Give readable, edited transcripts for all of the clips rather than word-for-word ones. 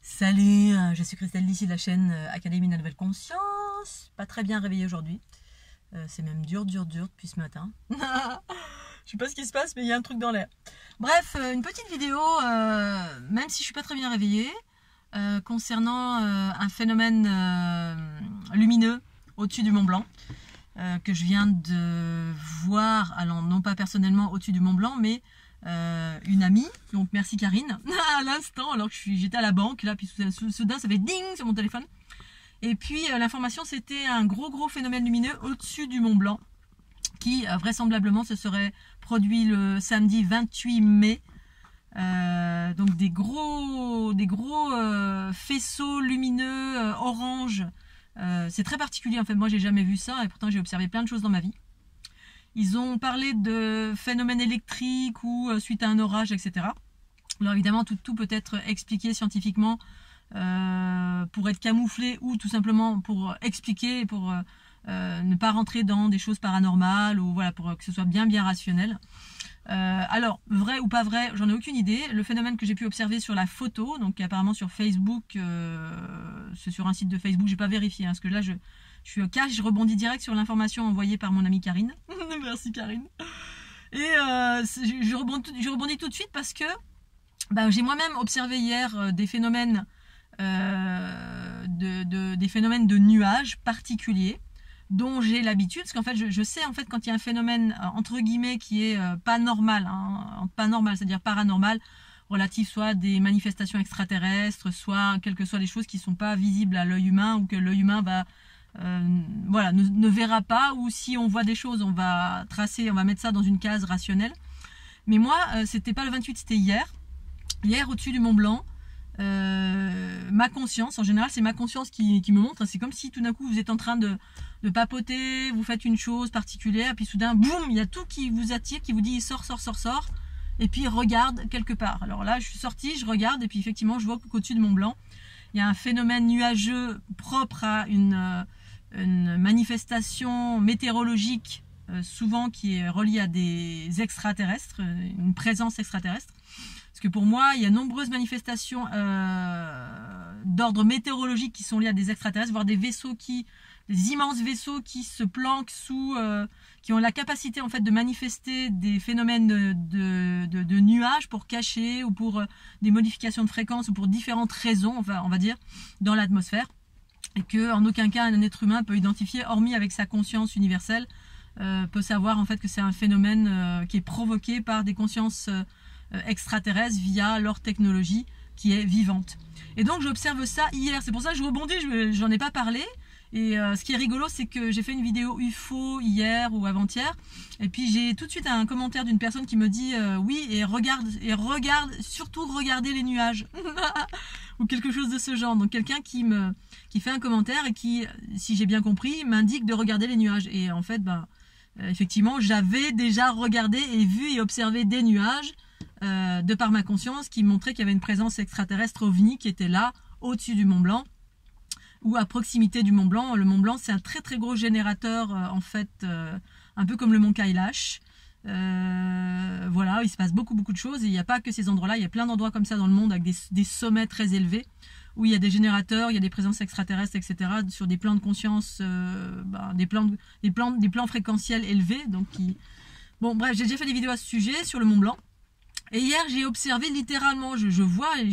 Salut, je suis Christelle d'ici de la chaîne Académie de la Nouvelle Conscience. Pas très bien réveillée aujourd'hui. C'est même dur depuis ce matin. Je sais pas ce qui se passe, mais il y a un truc dans l'air. Bref, une petite vidéo, même si je suis pas très bien réveillée, concernant un phénomène lumineux au-dessus du Mont Blanc, que je viens de voir, alors non pas personnellement au-dessus du Mont Blanc, mais une amie, donc merci Karine, à l'instant, alors que j'étais à la banque, là, puis soudain ça fait ding sur mon téléphone. Et puis l'information, c'était un gros phénomène lumineux au-dessus du Mont Blanc, qui vraisemblablement se serait produit le samedi 28 mai. Donc des gros faisceaux lumineux orange. C'est très particulier en fait, moi j'ai jamais vu ça et pourtant j'ai observé plein de choses dans ma vie. Ils ont parlé de phénomènes électriques ou suite à un orage, etc. Alors évidemment, tout peut être expliqué scientifiquement pour être camouflé ou tout simplement pour expliquer, pour ne pas rentrer dans des choses paranormales ou voilà, pour que ce soit bien rationnel. Alors, vrai ou pas vrai, j'en ai aucune idée. Le phénomène que j'ai pu observer sur la photo, donc apparemment sur Facebook, c'est sur un site de Facebook, j'ai pas vérifié, hein, parce que là je suis au cash, je rebondis direct sur l'information envoyée par mon amie Karine. Merci Karine. Et je rebondis tout de suite parce que j'ai moi-même observé hier des phénomènes de nuages particuliers dont j'ai l'habitude, parce qu'en fait je sais en fait quand il y a un phénomène entre guillemets qui est pas normal, hein, pas normal, c'est-à-dire paranormal, relatif soit à des manifestations extraterrestres, soit quelles que soient les choses qui sont pas visibles à l'œil humain ou que l'œil humain va voilà, ne verra pas, ou si on voit des choses on va tracer, on va mettre ça dans une case rationnelle. Mais moi c'était pas le 28, c'était hier au-dessus du Mont Blanc. Ma conscience, en général c'est ma conscience qui me montre, c'est comme si tout d'un coup vous êtes en train de papoter, vous faites une chose particulière, puis soudain boum, il y a tout qui vous attire, qui vous dit sors, et puis regarde quelque part. Alors là je suis sortie, je regarde, et puis effectivement je vois qu'au-dessus du Mont Blanc il y a un phénomène nuageux propre à une manifestation météorologique, souvent qui est reliée à des extraterrestres, une présence extraterrestre. Parce que pour moi, il y a nombreuses manifestations d'ordre météorologique qui sont liées à des extraterrestres, voire des immenses vaisseaux qui se planquent sous, qui ont la capacité en fait de manifester des phénomènes de nuages pour cacher ou pour des modifications de fréquence ou pour différentes raisons, enfin on va dire, dans l'atmosphère. Et que en aucun cas un être humain peut identifier, hormis avec sa conscience universelle, peut savoir en fait que c'est un phénomène qui est provoqué par des consciences extraterrestres via leur technologie qui est vivante. Et donc j'observe ça hier, c'est pour ça que je rebondis, j'en ai pas parlé. Et ce qui est rigolo, c'est que j'ai fait une vidéo UFO hier ou avant-hier, et puis j'ai tout de suite un commentaire d'une personne qui me dit oui, et regarde, surtout regardez les nuages, ou quelque chose de ce genre. Donc quelqu'un qui fait un commentaire et qui, si j'ai bien compris, m'indique de regarder les nuages. Et en fait, effectivement, j'avais déjà regardé et vu et observé des nuages de par ma conscience qui montraient qu'il y avait une présence extraterrestre ovni qui était là, au-dessus du Mont Blanc, ou à proximité du Mont Blanc. Le Mont Blanc, c'est un très gros générateur, en fait, un peu comme le Mont Kailash. Voilà, il se passe beaucoup de choses, et il n'y a pas que ces endroits-là, il y a plein d'endroits comme ça dans le monde avec des sommets très élevés, où il y a des générateurs, il y a des présences extraterrestres, etc., sur des plans de conscience, des plans fréquentiels élevés. Donc bon, bref, j'ai déjà fait des vidéos à ce sujet sur le Mont Blanc. Et hier, j'ai observé littéralement, je vois, et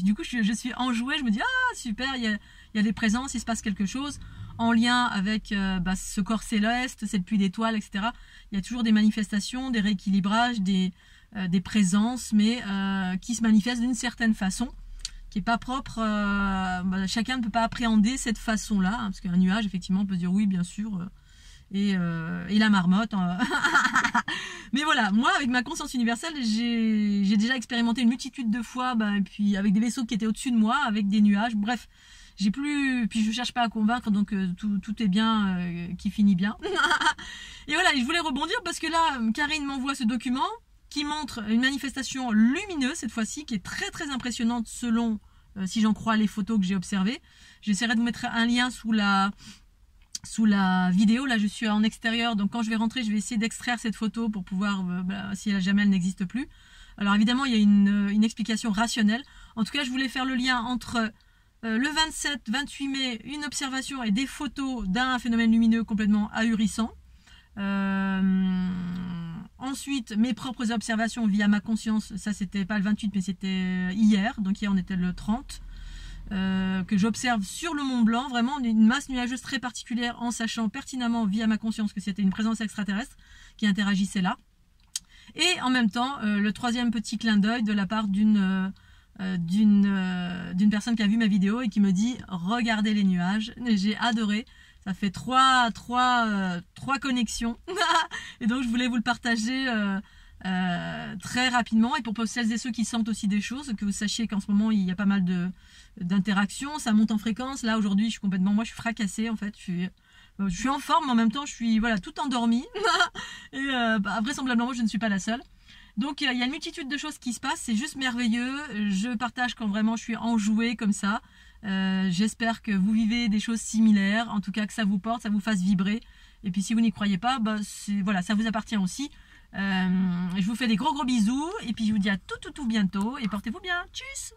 du coup, je suis enjouée, je me dis, ah, super, il y a des présences, il se passe quelque chose, en lien avec ce corps céleste, cette pluie d'étoiles, etc. Il y a toujours des manifestations, des rééquilibrages, des présences, mais qui se manifestent d'une certaine façon, qui n'est pas propre, chacun ne peut pas appréhender cette façon-là, hein, parce qu'un nuage, effectivement, on peut se dire oui, bien sûr, et la marmotte. Mais voilà, moi avec ma conscience universelle, j'ai déjà expérimenté une multitude de fois, et puis avec des vaisseaux qui étaient au-dessus de moi, avec des nuages, bref, puis je cherche pas à convaincre, donc tout est bien, qui finit bien. Et voilà, je voulais rebondir parce que là, Karine m'envoie ce document qui montre une manifestation lumineuse cette fois-ci, qui est très impressionnante selon, si j'en crois les photos que j'ai observées. J'essaierai de vous mettre un lien sous la vidéo. Là je suis en extérieur, donc quand je vais rentrer je vais essayer d'extraire cette photo pour pouvoir, si jamais elle n'existe plus. Alors évidemment il y a une explication rationnelle. En tout cas, je voulais faire le lien entre le 27-28 mai, une observation et des photos d'un phénomène lumineux complètement ahurissant. Ensuite, mes propres observations via ma conscience, ça c'était pas le 28 mais c'était hier, donc hier on était le 30, que j'observe sur le Mont Blanc, vraiment une masse nuageuse très particulière en sachant pertinemment via ma conscience que c'était une présence extraterrestre qui interagissait là. Et en même temps, le troisième petit clin d'œil de la part d'une personne qui a vu ma vidéo et qui me dit regardez les nuages. J'ai adoré. Ça fait trois connexions. Et donc je voulais vous le partager très rapidement. Et pour celles et ceux qui sentent aussi des choses, que vous sachiez qu'en ce moment il y a pas mal d'interactions, ça monte en fréquence. Là aujourd'hui je suis complètement, moi je suis fracassée en fait. Je suis en forme mais en même temps je suis voilà tout endormie. Et vraisemblablement je ne suis pas la seule. Donc il y a une multitude de choses qui se passent, c'est juste merveilleux. Je partage quand vraiment je suis enjouée comme ça. J'espère que vous vivez des choses similaires, en tout cas que ça vous porte, ça vous fasse vibrer. Et puis si vous n'y croyez pas, bah, voilà, ça vous appartient aussi. Je vous fais des gros bisous et puis je vous dis à tout bientôt et portez-vous bien. Tchuss.